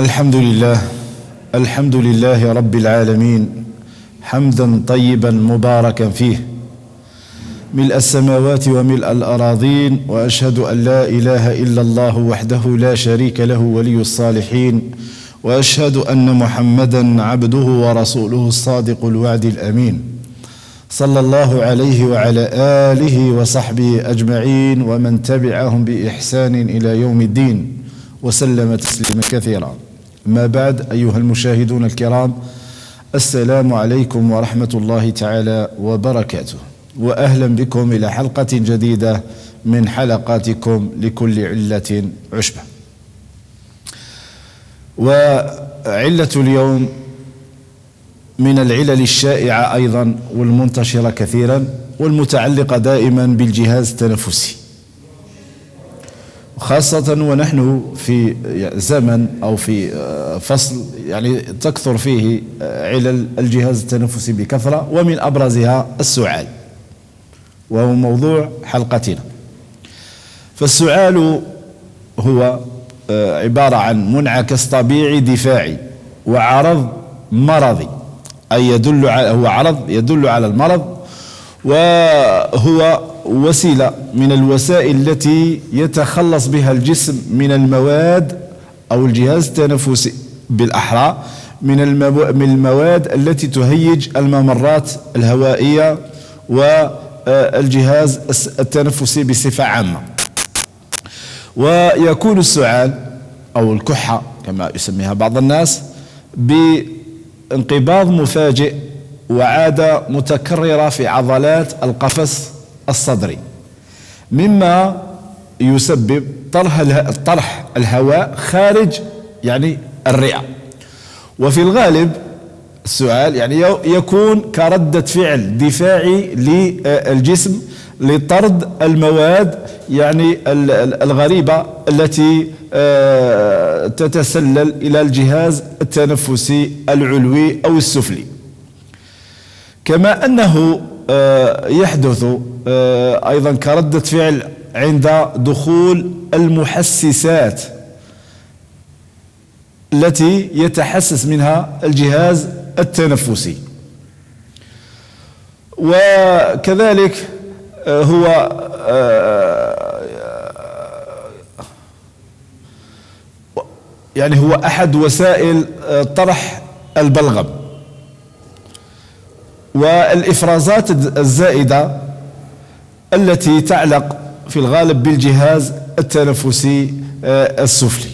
الحمد لله رب العالمين، حمدا طيبا مباركا فيه، ملء السماوات وملء الأراضين، وأشهد أن لا إله إلا الله وحده لا شريك له ولي الصالحين، وأشهد أن محمدا عبده ورسوله الصادق الوعد الأمين، صلى الله عليه وعلى آله وصحبه أجمعين ومن تبعهم بإحسان إلى يوم الدين، وسلم تسليما كثيرا. ما بعد، أيها المشاهدون الكرام، السلام عليكم ورحمة الله تعالى وبركاته، وأهلا بكم إلى حلقة جديدة من حلقاتكم لكل علة عشبة. وعلة اليوم من العلل الشائعة أيضا والمنتشرة كثيرا والمتعلقة دائما بالجهاز التنفسي، خاصة ونحن في زمن أو في فصل يعني تكثر فيه علل الجهاز التنفسي بكثرة، ومن أبرزها السعال، وهو موضوع حلقتنا. فالسعال هو عبارة عن منعكس طبيعي دفاعي وعرض مرضي، أي هو عرض يدل على المرض، وهو وسيلة من الوسائل التي يتخلص بها الجسم من المواد أو الجهاز التنفسي بالأحرى من المواد التي تهيج الممرات الهوائية والجهاز التنفسي بصفة عامة. ويكون السعال أو الكحة كما يسميها بعض الناس بانقباض مفاجئ وعادة متكررة في عضلات القفص الصدري، مما يسبب طرح الهواء خارج يعني الرئة. وفي الغالب السعال يعني يكون كردة فعل دفاعي للجسم لطرد المواد يعني الغريبة التي تتسلل إلى الجهاز التنفسي العلوي أو السفلي. كما أنه يحدث أيضا كردة فعل عند دخول المحسسات التي يتحسس منها الجهاز التنفسي. وكذلك هو يعني هو أحد وسائل طرح البلغم والإفرازات الزائدة التي تعلق في الغالب بالجهاز التنفسي السفلي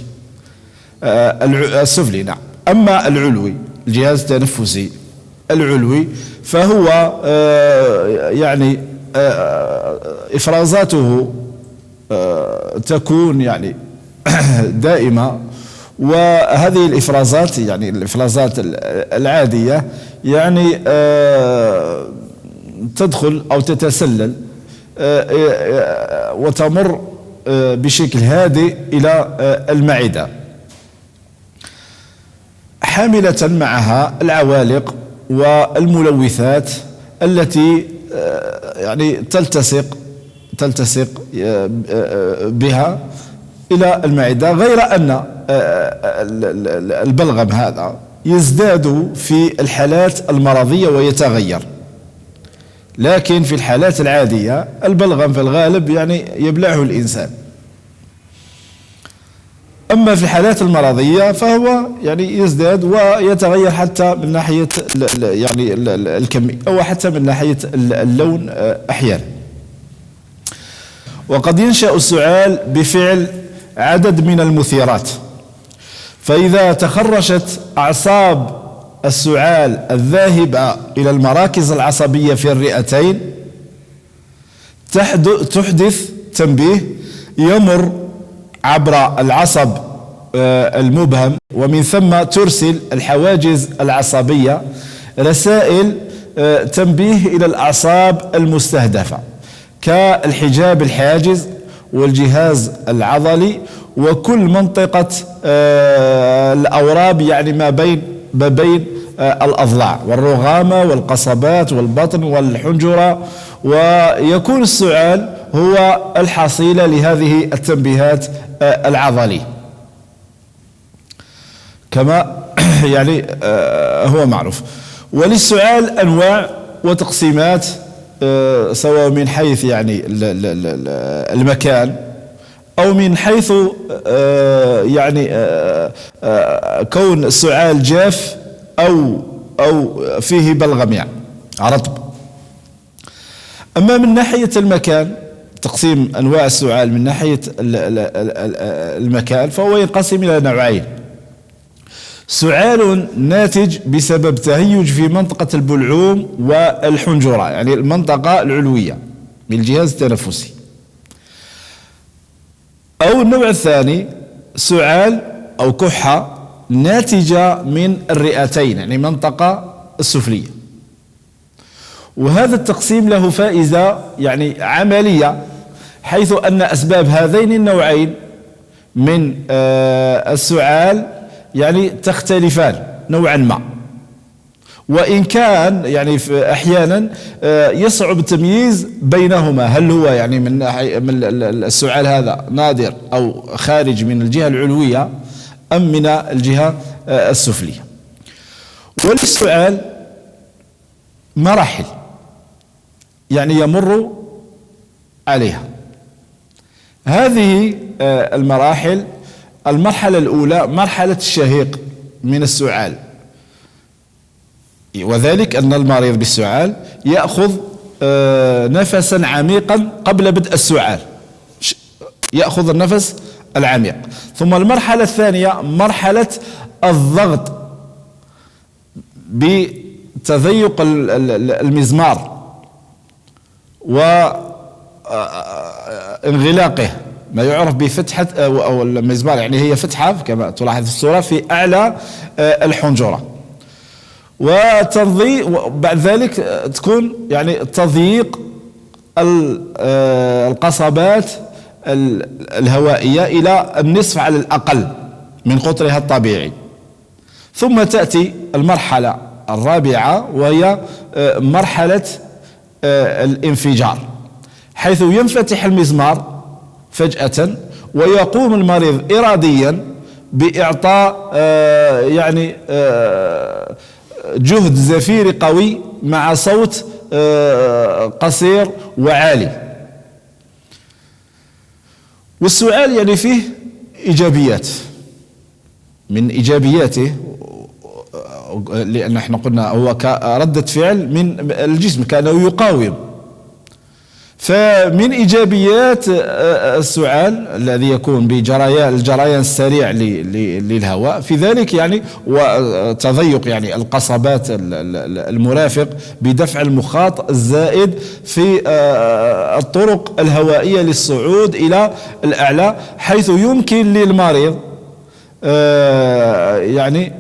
نعم. أما العلوي، الجهاز التنفسي العلوي، فهو يعني إفرازاته تكون يعني دائمة، وهذه الإفرازات يعني الإفرازات العادية يعني تدخل أو تتسلل وتمر بشكل هادئ إلى المعدة، حاملة معها العوالق والملوثات التي يعني تلتصق بها إلى المعدة. غير أن البلغم هذا يزداد في الحالات المرضية ويتغير، لكن في الحالات العادية البلغم في الغالب يعني يبلعه الإنسان. أما في الحالات المرضية فهو يعني يزداد ويتغير حتى من ناحية يعني الكمية أو حتى من ناحية اللون أحيانا. وقد ينشأ السعال بفعل عدد من المثيرات، فإذا تخرجت أعصاب السعال الذاهبة إلى المراكز العصبية في الرئتين تحدث تنبيه يمر عبر العصب المبهم، ومن ثم ترسل الحواجز العصبية رسائل تنبيه إلى الأعصاب المستهدفة كالحجاب الحاجز والجهاز العضلي وكل منطقة الأوراب، يعني ما بين الأضلاع والرغامة والقصبات والبطن والحنجرة. ويكون السعال هو الحصيلة لهذه التنبيهات العضلية. كما يعني هو معروف. وللسعال أنواع وتقسيمات، سواء من حيث يعني المكان أو من حيث يعني كون السعال جاف أو فيه بلغم يعني رطب. أما من ناحية المكان، تقسيم أنواع السعال من ناحية المكان فهو ينقسم إلى نوعين: سعال ناتج بسبب تهيج في منطقة البلعوم والحنجرة، يعني المنطقة العلوية من الجهاز التنفسي. أو النوع الثاني سعال أو كحة ناتجة من الرئتين، يعني منطقة السفلية. وهذا التقسيم له فائدة يعني عملية، حيث أن أسباب هذين النوعين من السعال يعني تختلفان نوعا ما، وإن كان يعني أحيانا يصعب التمييز بينهما، هل هو يعني من السعال هذا نادر أو خارج من الجهة العلوية أم من الجهة السفلية. وللسعال مراحل يعني يمر عليها. هذه المراحل: المرحلة الأولى مرحلة الشهيق من السعال، وذلك أن المريض بالسعال يأخذ نفسا عميقا قبل بدء السعال، يأخذ النفس العميق. ثم المرحلة الثانية مرحلة الضغط بتضيق المزمار وانغلاقه، ما يعرف بفتحة أو المزمار، يعني هي فتحة كما تلاحظ في الصورة في أعلى الحنجرة. وبعد ذلك تكون يعني تضييق القصبات الهوائية إلى النصف على الأقل من قطرها الطبيعي. ثم تأتي المرحلة الرابعة، وهي مرحلة الانفجار، حيث ينفتح المزمار فجأة ويقوم المريض إراديا بإعطاء يعني جهد زفيري قوي مع صوت قصير وعالي. والسعال يعني فيه إيجابيات. من إيجابياته، لأن احنا قلنا هو كردة فعل من الجسم كأنه يقاوم، فمن إيجابيات السعال الذي يكون الجريان السريع للهواء في ذلك يعني، وتضيق يعني القصبات المرافق بدفع المخاط الزائد في الطرق الهوائية للصعود إلى الأعلى، حيث يمكن للمريض يعني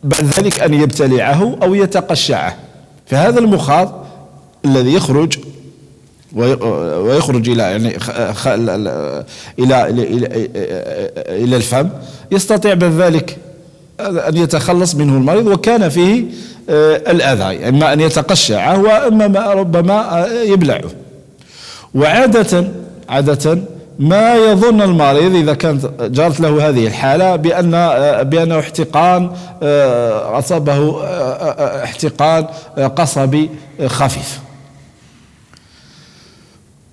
بعد ذلك أن يبتلعه أو يتقشعه. فهذا المخاط الذي يخرج ويخرج إلى يعني إلى الفم، يستطيع بذلك أن يتخلص منه المريض وكان فيه الأذى، إما أن يتقشعه وإما ربما يبلعه. وعادة ما يظن المريض إذا كانت جرت له هذه الحالة بأنه احتقان أصابه احتقان قصبي خفيف.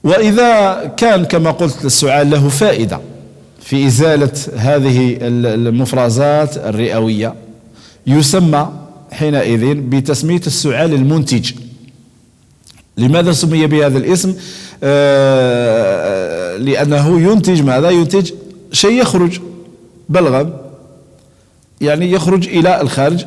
وإذا كان كما قلت السعال له فائدة في إزالة هذه المفرزات الرئوية، يسمى حينئذ بتسمية السعال المنتج. لماذا سمي بهذا الاسم؟ لأنه ينتج ماذا؟ ينتج شيء يخرج، بلغم يعني يخرج إلى الخارج،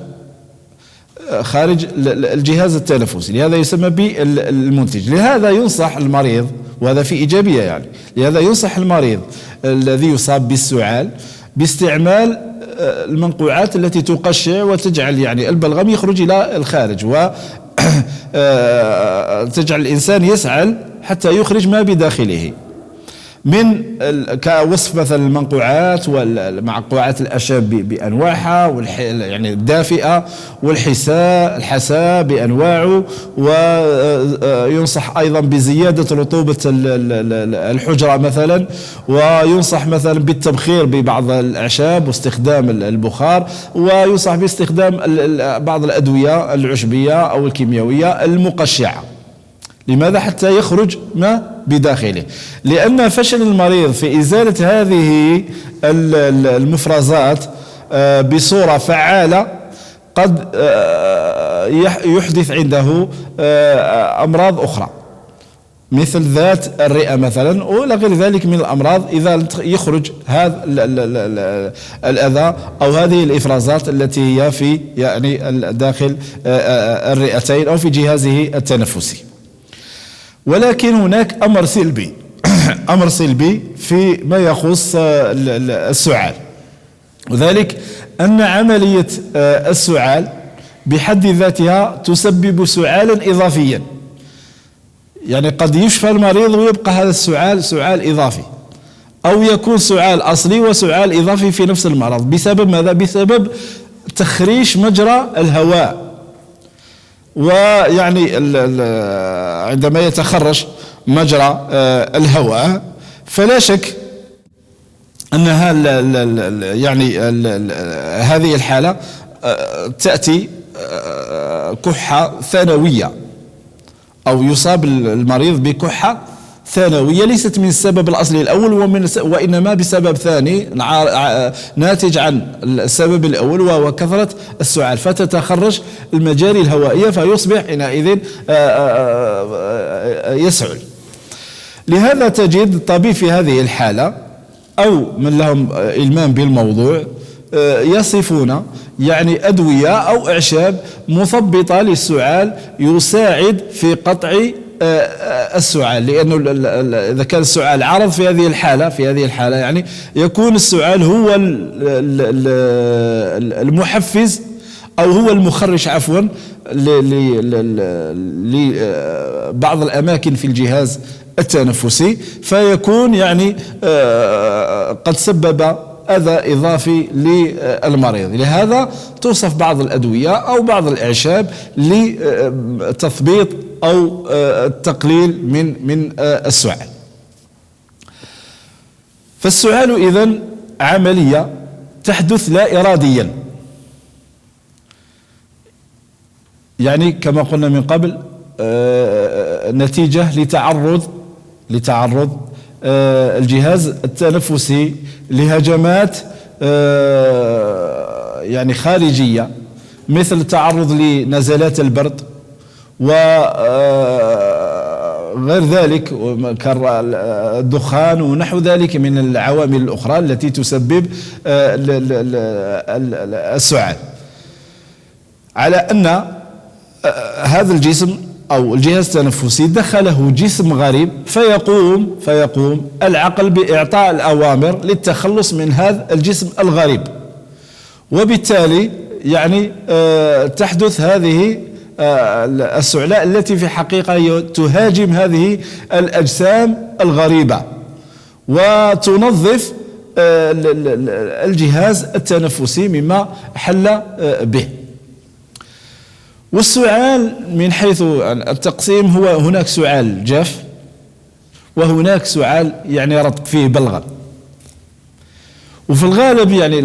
خارج الجهاز التنفسي، لهذا يسمى بالمنتج. لهذا ينصح المريض، وهذا في إيجابية يعني، لهذا ينصح المريض الذي يصاب بالسعال باستعمال المنقوعات التي تقشع وتجعل يعني البلغم يخرج إلى الخارج، وتجعل الإنسان يسعل حتى يخرج ما بداخله. من كوصف مثلا المنقوعات والمعقوعات الأعشاب بأنواعها، يعني الدافئة والحساء بأنواعه، وينصح أيضا بزيادة رطوبة الحجرة مثلا، وينصح مثلا بالتبخير ببعض الأعشاب واستخدام البخار، وينصح باستخدام بعض الأدوية العشبية أو الكيميائية المقشعة. لماذا؟ حتى يخرج ما بداخله، لأن فشل المريض في إزالة هذه المفرزات بصورة فعالة قد يحدث عنده أمراض أخرى مثل ذات الرئة مثلا ولا غير ذلك من الأمراض، إذا يخرج هذا الأذى أو هذه الإفرازات التي هي في يعني داخل الرئتين أو في جهازه التنفسي. ولكن هناك أمر سلبي أمر سلبي في ما يخص السعال، وذلك أن عملية السعال بحد ذاتها تسبب سعالا إضافيا. يعني قد يشفى المريض ويبقى هذا السعال سعال إضافي، أو يكون سعال أصلي وسعال إضافي في نفس المرض. بسبب ماذا؟ بسبب تخريش مجرى الهواء. ويعني عندما يتخرج مجرى الهواء فلا شك أنها يعني هذه الحالة تأتي كحة ثانوية، أو يصاب المريض بكحة ثانوية ليست من السبب الأصلي الأول وإنما بسبب ثاني ناتج عن السبب الأول وهو كثرة السعال، فتتخرج المجاري الهوائية فيصبح حينئذ يسعل. لهذا تجد الطبيب في هذه الحالة أو من لهم إلمام بالموضوع يصفون يعني أدوية أو أعشاب مثبطة للسعال يساعد في قطع السعال، لأنه إذا كان السعال عرض في هذه الحالة يعني يكون السعال هو المحفز أو هو المخرج عفوا لبعض الأماكن في الجهاز التنفسي، فيكون يعني قد سبب أذى إضافي للمريض. لهذا توصف بعض الأدوية أو بعض الأعشاب لتثبيط أو التقليل من السعال. فالسعال إذن عملية تحدث لا إراديا، يعني كما قلنا من قبل نتيجة لتعرض الجهاز التنفسي لهجمات يعني خارجية، مثل التعرض لنزلات البرد وغير ذلك كالدخان ونحو ذلك من العوامل الأخرى التي تسبب السعال. على أن هذا الجسم أو الجهاز التنفسي دخله جسم غريب، فيقوم العقل بإعطاء الأوامر للتخلص من هذا الجسم الغريب، وبالتالي يعني تحدث هذه السعلاء التي في حقيقة تهاجم هذه الأجسام الغريبة وتنظف الجهاز التنفسي مما حل به. والسعال من حيث التقسيم هو هناك سعال جاف وهناك سعال يعني رطب فيه بلغم. وفي الغالب يعني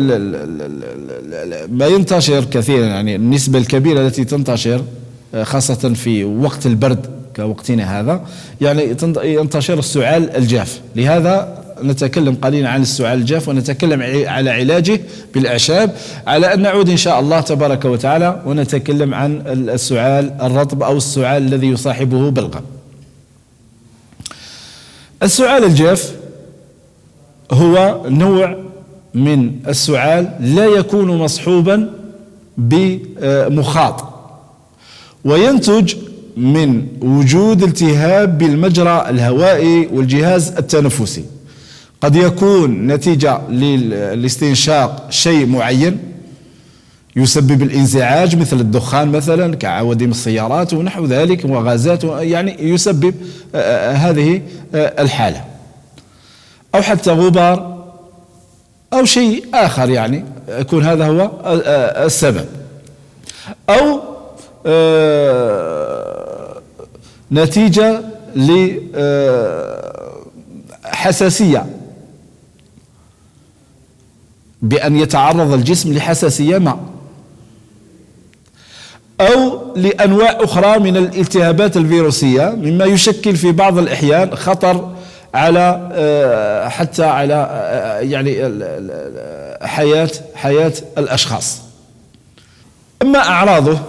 ما ينتشر كثيرا، يعني النسبة الكبيرة التي تنتشر خاصة في وقت البرد كوقتنا هذا يعني ينتشر السعال الجاف. لهذا نتكلم قليلا عن السعال الجاف ونتكلم على علاجه بالأعشاب، على أن نعود إن شاء الله تبارك وتعالى ونتكلم عن السعال الرطب أو السعال الذي يصاحبه بلغم. السعال الجاف هو نوع من السعال لا يكون مصحوبا بمخاط، وينتج من وجود التهاب بالمجرى الهوائي والجهاز التنفسي. قد يكون نتيجة لاستنشاق شيء معين يسبب الانزعاج مثل الدخان مثلا كعوادم السيارات ونحو ذلك وغازات، يعني يسبب هذه الحالة. أو حتى غبار أو شيء آخر، يعني يكون هذا هو السبب، أو نتيجة لحساسية، بأن يتعرض الجسم لحساسية ما، أو لأنواع أخرى من الالتهابات الفيروسية، مما يشكل في بعض الأحيان خطر على حتى على يعني حياة الأشخاص. أما أعراضه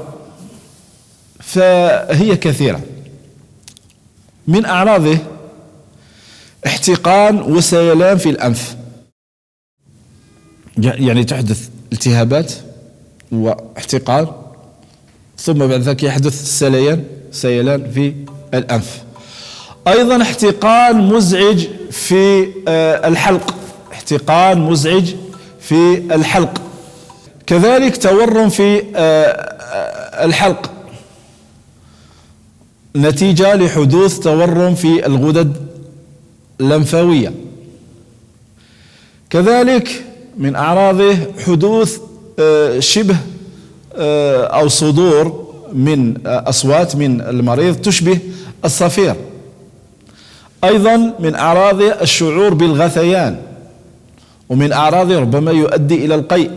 فهي كثيرة. من أعراضه احتقان وسيلان في الأنف، يعني تحدث التهابات واحتقان، ثم بعد ذلك يحدث سيلان في الأنف. أيضا احتقان مزعج في الحلق، احتقان مزعج في الحلق. كذلك تورم في الحلق نتيجة لحدوث تورم في الغدد اللمفاوية. كذلك من أعراضه حدوث شبه أو صدور من أصوات من المريض تشبه الصفير. أيضا من أعراضه الشعور بالغثيان، ومن أعراضه ربما يؤدي إلى القيء،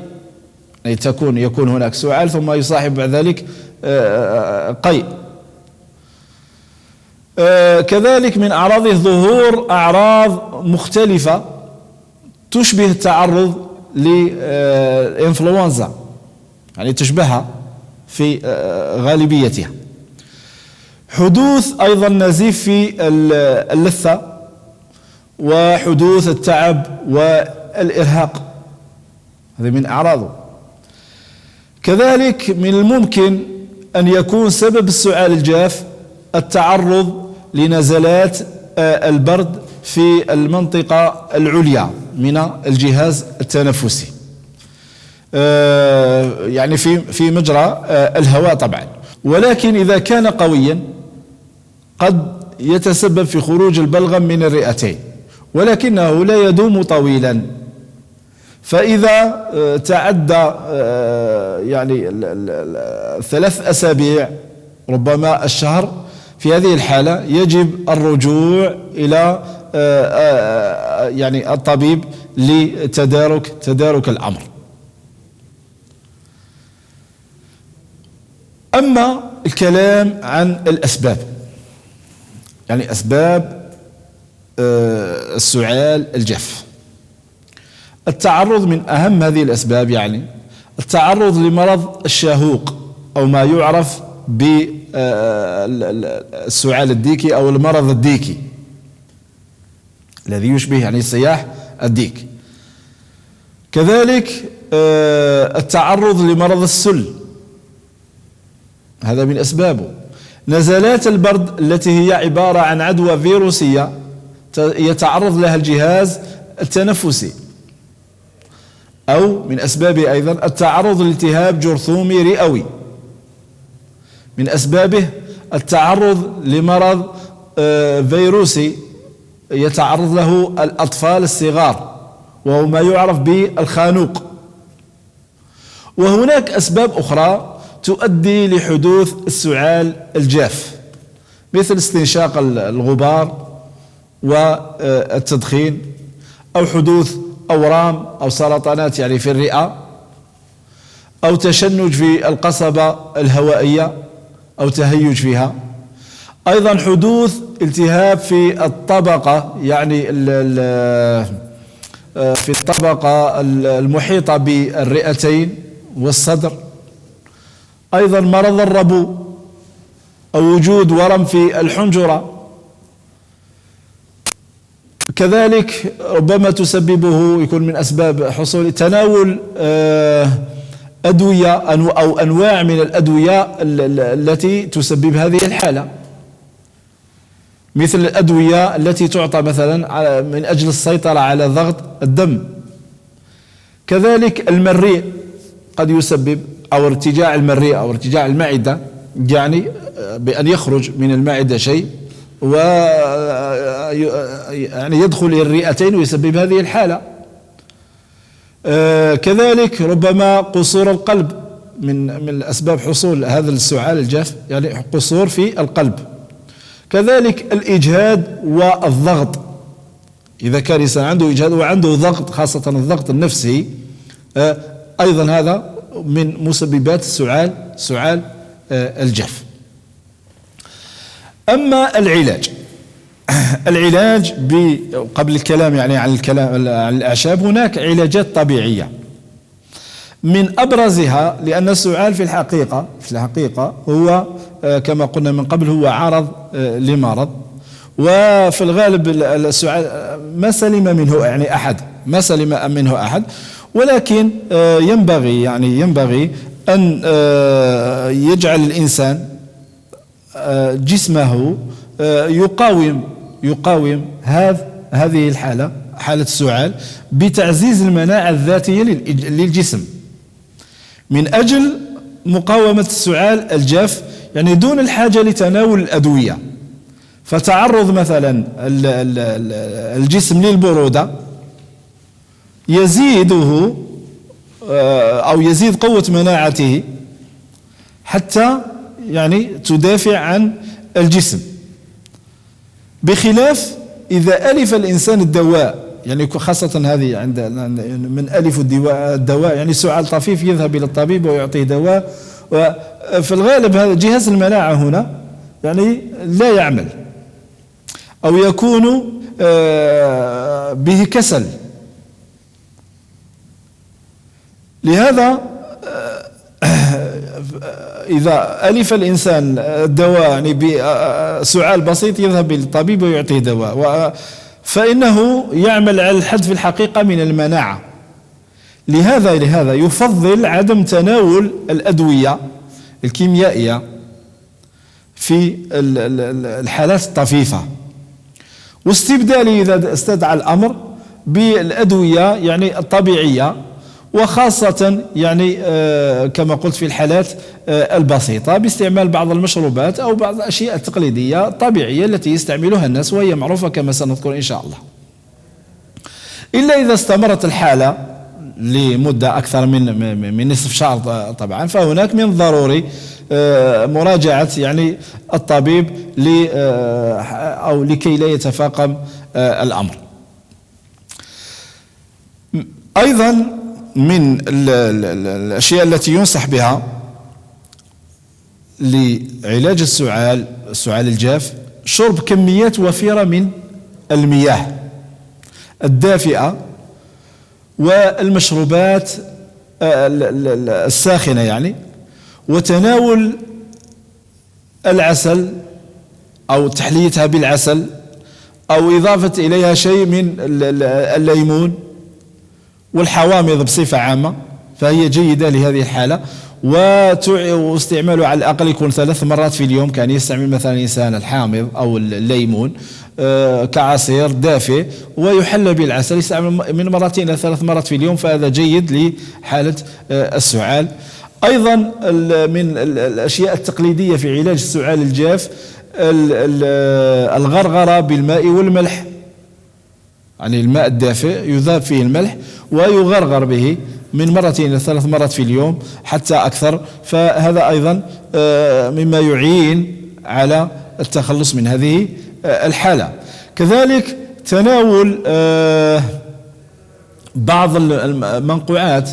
يعني يكون هناك سعال ثم يصاحب بعد ذلك قيء. كذلك من أعراضه ظهور أعراض مختلفة تشبه التعرض للإنفلونزا، يعني تشبهها في غالبيتها. حدوث أيضا نزيف في اللثة، وحدوث التعب والإرهاق، هذه من أعراضه. كذلك من الممكن أن يكون سبب السعال الجاف التعرض لنزلات البرد في المنطقة العليا من الجهاز التنفسي، يعني في مجرى الهواء طبعا. ولكن إذا كان قويا قد يتسبب في خروج البلغم من الرئتين، ولكنه لا يدوم طويلا. فإذا تعدى يعني 3 أسابيع ربما الشهر، في هذه الحالة يجب الرجوع إلى يعني الطبيب لتدارك الأمر. أما الكلام عن الأسباب، يعني أسباب السعال الجاف، التعرض من أهم هذه الأسباب، يعني التعرض لمرض الشاهوق أو ما يعرف بالسعال الديكي أو المرض الديكي الذي يشبه يعني صياح الديك. كذلك التعرض لمرض السل، هذا من أسبابه. نزلات البرد التي هي عبارة عن عدوى فيروسية يتعرض لها الجهاز التنفسي. أو من أسبابه أيضا التعرض لالتهاب جرثومي رئوي. من أسبابه التعرض لمرض فيروسي يتعرض له الأطفال الصغار، وهو ما يعرف بالخانوق. وهناك أسباب أخرى تؤدي لحدوث السعال الجاف، مثل استنشاق الغبار والتدخين، أو حدوث أورام أو سرطانات يعني في الرئة، أو تشنج في القصبة الهوائية أو تهيج فيها. أيضا حدوث التهاب في الطبقة، يعني في الطبقة المحيطة بالرئتين والصدر. أيضا مرض الربو أو وجود ورم في الحنجرة. كذلك ربما تسببه يكون من أسباب حصول تناول أدوية أو أنواع من الأدوية التي تسبب هذه الحالة، مثل الأدوية التي تعطى مثلا من أجل السيطرة على ضغط الدم. كذلك المريء قد يسبب، أو ارتجاع المريء أو ارتجاع المعدة، يعني بأن يخرج من المعدة شيء و يعني يدخل إلى الرئتين ويسبب هذه الحالة. كذلك ربما قصور القلب من أسباب حصول هذا السعال الجاف، يعني قصور في القلب. كذلك الإجهاد والضغط، إذا كان الإنسان عنده إجهاد وعنده ضغط، خاصة الضغط النفسي، أيضا هذا من مسببات سعال الجاف. أما العلاج قبل الكلام يعني عن الأعشاب، هناك علاجات طبيعية من أبرزها، لأن السعال في الحقيقة هو كما قلنا من قبل هو عرض لمرض، وفي الغالب السعال ما سلم منه أحد، ولكن ينبغي أن يجعل الإنسان جسمه يقاوم هذه الحالة، حالة السعال، بتعزيز المناعة الذاتية للجسم من أجل مقاومة السعال الجاف، يعني دون الحاجة لتناول الأدوية. فتعرض مثلا الجسم للبرودة يزيده أو يزيد قوة مناعته حتى يعني تدافع عن الجسم، بخلاف إذا ألف الإنسان الدواء، يعني خاصة هذه عند من ألف الدواء يعني سعال طفيف، يذهب إلى الطبيب ويعطيه دواء، وفي الغالب هذا جهاز المناعة هنا يعني لا يعمل، أو يكون به كسل. لهذا إذا ألف الإنسان الدواء يعني بسعال بسيط، يذهب للطبيب ويعطيه دواء، فإنه يعمل على الحد في الحقيقة من المناعة. لهذا يفضل عدم تناول الأدوية الكيميائية في الحالات الطفيفة، واستبداله إذا استدعى الأمر بالأدوية يعني الطبيعية، وخاصة يعني كما قلت في الحالات البسيطة، باستعمال بعض المشروبات أو بعض الأشياء التقليدية الطبيعية التي يستعملها الناس، وهي معروفة كما سنذكر إن شاء الله. إلا إذا استمرت الحالة لمدة أكثر من نصف شهر طبعا، فهناك من ضروري مراجعة يعني الطبيب أو لكي لا يتفاقم الأمر. أيضا من الأشياء التي ينصح بها لعلاج السعال الجاف شرب كميات وفيرة من المياه الدافئة والمشروبات الساخنة يعني، وتناول العسل أو تحليتها بالعسل أو إضافة إليها شيء من الليمون والحوامض بصفة عامة، فهي جيدة لهذه الحالة. واستعماله على الأقل يكون 3 مرات في اليوم، كان يستعمل مثلا إنسان الحامض أو الليمون كعصير دافئ ويحلى بالعسل، يستعمل من 2 إلى 3 مرات في اليوم، فهذا جيد لحالة السعال. أيضا من الأشياء التقليدية في علاج السعال الجاف الغرغرة بالماء والملح، يعني الماء الدافئ يذاب فيه الملح ويغرغر به من 2 إلى 3 مرات في اليوم حتى أكثر، فهذا أيضا مما يعين على التخلص من هذه الحالة. كذلك تناول بعض المنقوعات،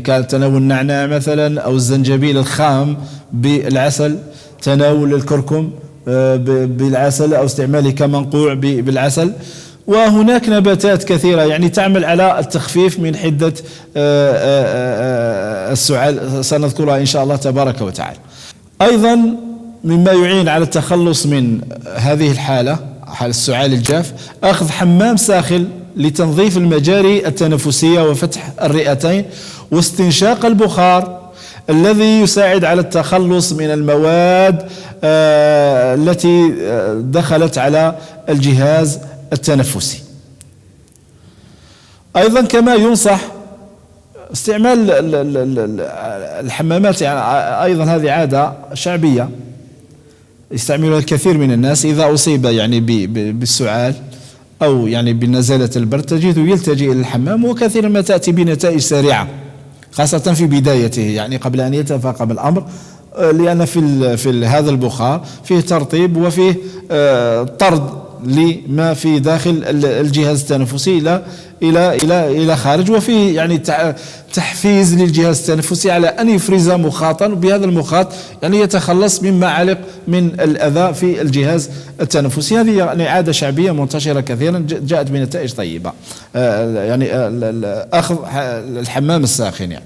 كان تناول النعناع مثلا أو الزنجبيل الخام بالعسل، تناول الكركم بالعسل أو استعماله كمنقوع بالعسل. وهناك نباتات كثيرة يعني تعمل على التخفيف من حدة السعال، سنذكرها إن شاء الله تبارك وتعالى. أيضا مما يعين على التخلص من هذه حال السعال الجاف أخذ حمام ساخن لتنظيف المجاري التنفسية وفتح الرئتين واستنشاق البخار الذي يساعد على التخلص من المواد التي دخلت على الجهاز التنفسي. أيضا كما ينصح استعمال الحمامات، يعني أيضا هذه عادة شعبية، يستعملها الكثير من الناس إذا أصيب يعني بالسعال أو يعني بنزلة البرد تجده يلتجئ إلى الحمام، وكثيرا ما تأتي بنتائج سريعة خاصة في بدايته يعني قبل أن يتفاقم الأمر، لأن في هذا البخار فيه ترطيب وفيه طرد لما في داخل الجهاز التنفسي إلى خارج، وفيه يعني تحفيز للجهاز التنفسي على أن يفرز مخاطا، وبهذا المخاط يعني يتخلص مما علق من الأذى في الجهاز التنفسي. هذه يعني عادة شعبية منتشرة كثيرا جاءت بنتائج طيبة، يعني أخذ الحمام الساخن يعني.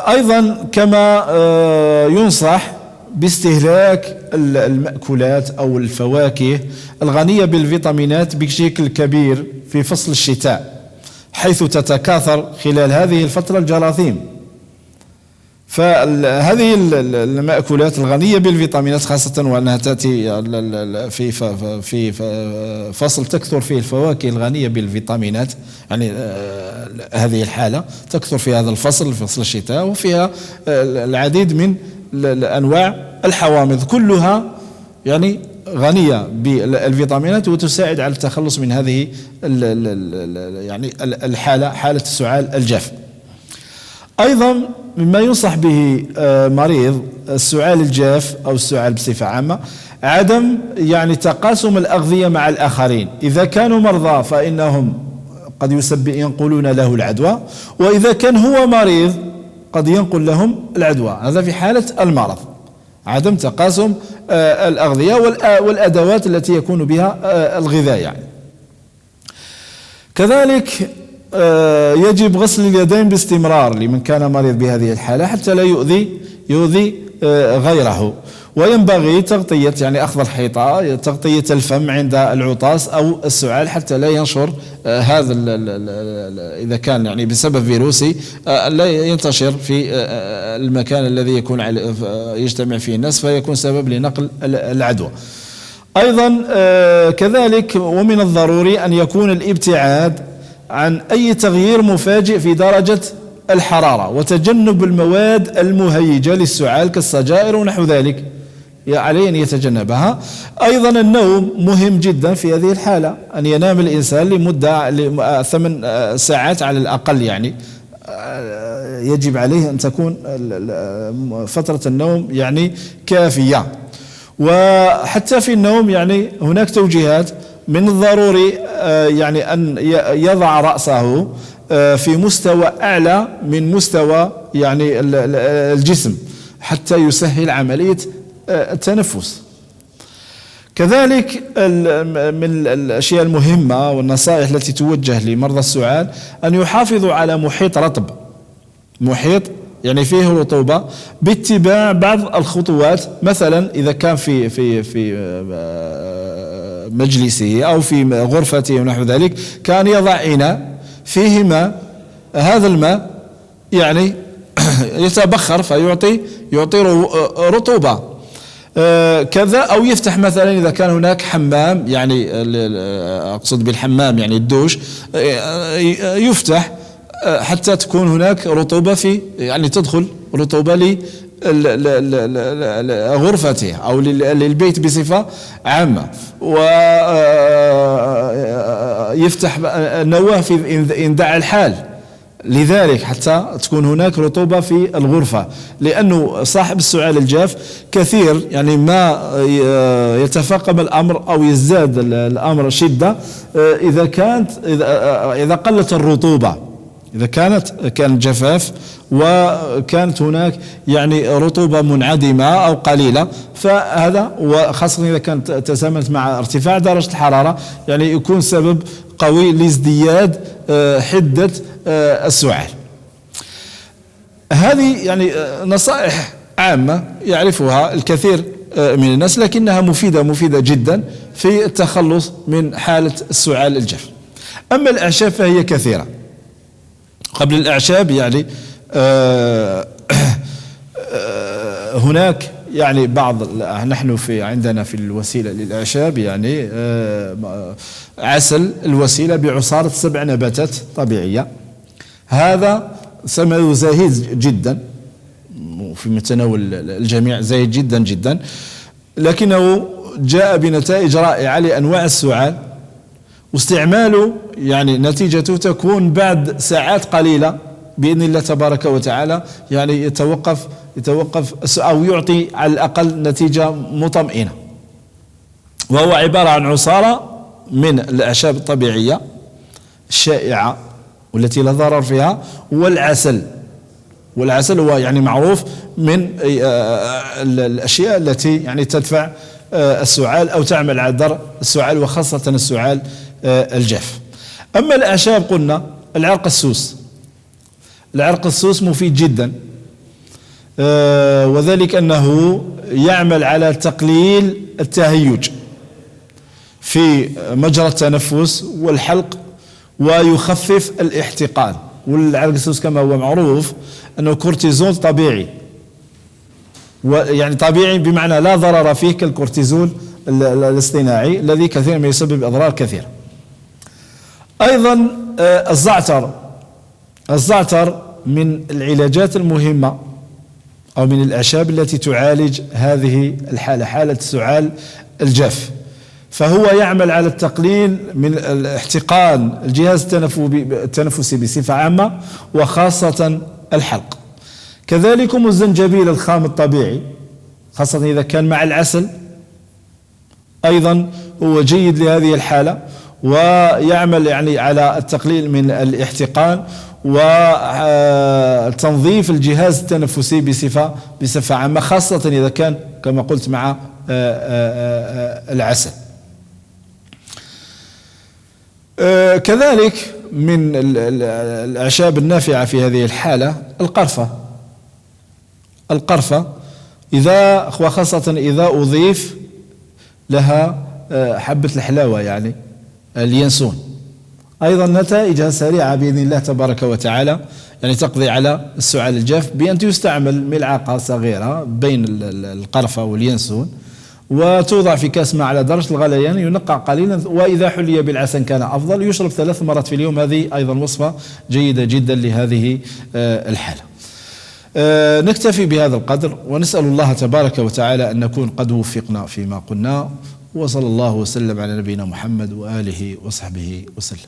أيضا كما ينصح باستهلاك المأكولات أو الفواكه الغنية بالفيتامينات بشكل كبير في فصل الشتاء، حيث تتكاثر خلال هذه الفترة الجراثيم. فهذه المأكولات الغنية بالفيتامينات خاصة وأنها تأتي في فصل تكثر فيه الفواكه الغنية بالفيتامينات، يعني هذه الحالة تكثر في هذا الفصل، فصل الشتاء، وفيها العديد من الأنواع الحوامض كلها يعني غنية بالفيتامينات وتساعد على التخلص من هذه يعني الحالة، حالة السعال الجاف. أيضا مما ينصح به مريض السعال الجاف أو السعال بصفة عامة عدم يعني تقاسم الأغذية مع الآخرين. إذا كانوا مرضى فإنهم قد ينقلون له العدوى، وإذا كان هو مريض قد ينقل لهم العدوى. هذا في حالة المرض، عدم تقاسم الأغذية والأدوات التي يكون بها الغذاء يعني. كذلك يجب غسل اليدين باستمرار لمن كان مريض بهذه الحالة حتى لا يؤذي غيره، وينبغي تغطية يعني أخذ الحيطة، تغطية الفم عند العطاس أو السعال حتى لا ينشر هذا إذا كان يعني بسبب فيروسي لا ينتشر في المكان الذي يكون يجتمع فيه الناس فيكون سبب لنقل العدوى. أيضا كذلك ومن الضروري أن يكون الابتعاد عن أي تغيير مفاجئ في درجة الحرارة، وتجنب المواد المهيجة للسعال كالسجائر ونحو ذلك، عليه أن يتجنبها. أيضا النوم مهم جدا في هذه الحالة، أن ينام الإنسان لمدة 8 ساعات على الأقل، يعني يجب عليه أن تكون فترة النوم يعني كافية. وحتى في النوم يعني هناك توجيهات، من الضروري يعني أن يضع رأسه في مستوى أعلى من مستوى يعني الجسم حتى يسهل عملية التنفس. كذلك من الأشياء المهمة والنصائح التي توجه لمرضى السعال أن يحافظوا على محيط رطب، محيط يعني فيه رطوبة، باتباع بعض الخطوات. مثلا إذا كان في مجلسه أو في غرفته ونحو ذلك كان يضع إناء فيه ماء، هذا الماء يعني يتبخر فيعطي رطوبة كذا. أو يفتح مثلا إذا كان هناك حمام، يعني أقصد بالحمام يعني الدوش، يفتح حتى تكون هناك رطوبة يعني تدخل رطوبة لغرفته أو للبيت بصفة عامة، ويفتح النواه إن دعا الحال لذلك حتى تكون هناك رطوبة في الغرفة، لأنه صاحب السعال الجاف كثير يعني ما يتفاقم الأمر أو يزداد الأمر شدة إذا قلت الرطوبة، إذا كان جفاف وكانت هناك يعني رطوبة منعدمة أو قليلة، فهذا وخاصة إذا كانت تزامنت مع ارتفاع درجة الحرارة يعني يكون سبب قوي لازدياد حدة السعال. هذه يعني نصائح عامة يعرفها الكثير من الناس، لكنها مفيدة جدا في التخلص من حالة السعال الجاف. أما الأعشاب فهي كثيرة. قبل الأعشاب يعني هناك يعني نحن عندنا في الوسيلة للأعشاب يعني عسل الوسيلة بعصارة 7 نباتات طبيعية. هذا ثمنه زهيد جدا وفي متناول الجميع زايد جدا جدا، لكنه جاء بنتائج رائعة لأنواع السعال، واستعماله يعني نتيجته تكون بعد ساعات قليلة بإذن الله تبارك وتعالى، يعني يتوقف أو يعطي على الأقل نتيجة مطمئنة. وهو عبارة عن عصارة من الأعشاب الطبيعية الشائعة والتي لا ضرر فيها، والعسل هو يعني معروف من الأشياء التي يعني تدفع السعال أو تعمل على درء السعال، وخاصة السعال الجاف. أما الأعشاب قلنا العرق السوس مفيد جدا، وذلك أنه يعمل على تقليل التهيج في مجرى التنفس والحلق ويخفف الاحتقان. والعرق السوس كما هو معروف أنه كورتيزون طبيعي، ويعني طبيعي بمعنى لا ضرر فيه كالكورتيزون الاصطناعي الذي كثيرا ما يسبب أضرار كثيرة. أيضا الزعتر من العلاجات المهمة أو من الأعشاب التي تعالج هذه الحالة، حالة السعال الجاف، فهو يعمل على التقليل من الاحتقان الجهاز التنفسي بصفة عامة وخاصة الحلق. كذلك الزنجبيل الخام الطبيعي خاصة إذا كان مع العسل أيضا هو جيد لهذه الحالة، ويعمل يعني على التقليل من الاحتقان وتنظيف الجهاز التنفسي بصفة عامة، خاصة إذا كان كما قلت مع العسل. كذلك من الأعشاب النافعة في هذه الحالة القرفة وخاصة إذا أضيف لها حبة الحلاوة يعني اليانسون، أيضا نتائجها سريعة بإذن الله تبارك وتعالى، يعني تقضي على السعال الجاف بأن يستعمل ملعقة صغيرة بين القرفة واليانسون وتوضع في كاس ماء على درجة الغليان، ينقع قليلا، وإذا حلي بالعسل كان أفضل، يشرب 3 مرات في اليوم. هذه أيضا وصفة جيدة جدا لهذه الحالة. نكتفي بهذا القدر، ونسأل الله تبارك وتعالى أن نكون قد وفقنا فيما قلنا، وصلى الله وسلم على نبينا محمد وآله وصحبه وسلم.